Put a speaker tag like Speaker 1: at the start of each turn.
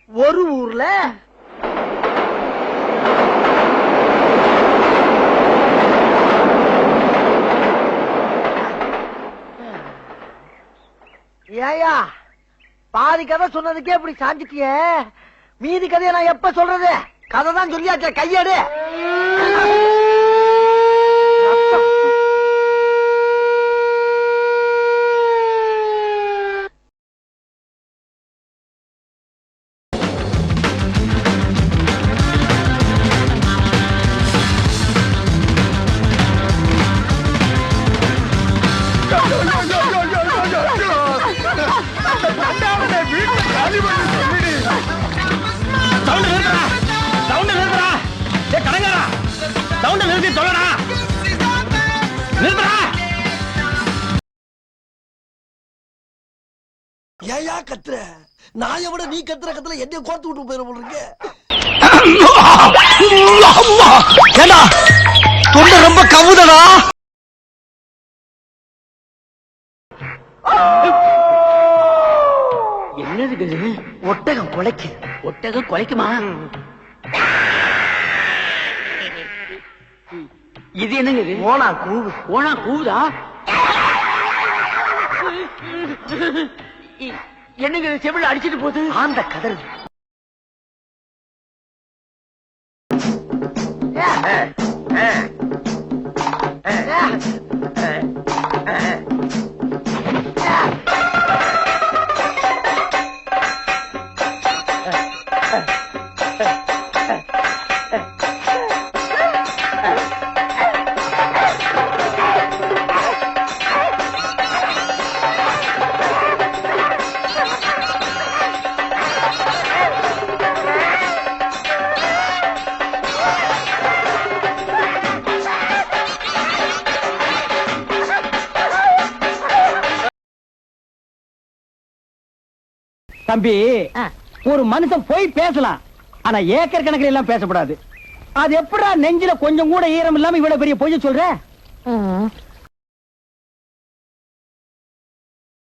Speaker 1: ஒரு ஊர்ல ஏயா பாதி கதை சொன்னதுக்கே இப்படி சாஞ்சிட்டிய, மீதி கதையை நான் எப்ப சொல்றது? கதை தான் சொல்லியாச்ச, கையெடு. ஏயா கத்துற? நாயை விட நீ கத்துற கத்துல என்ன கோர்த்து விட்டு போயிட போறீங்க. தொண்டை ரொம்ப கவுதடா.
Speaker 2: என்னது
Speaker 1: ஒட்டகம் குலைக்கு.
Speaker 2: ஒட்டகம் குலைக்குமா? இது என்னங்க இது?
Speaker 1: ஓனா கூவு.
Speaker 2: ஓனா கூவுதா? என்னங்க செவில அடிச்சிட்டு போகுது?
Speaker 1: ஆந்த கதறு.
Speaker 3: தம்பி, ஒரு மனுஷன் போய் பேசலாம், ஆனா ஏக்கர் கணக்கில் எல்லாம் பேசக்கூடாது. அது எப்படா நெஞ்சில கொஞ்சம் கூட ஈரம் இல்லாம இவ்வளவு பெரிய பொய்ய சொல்ற?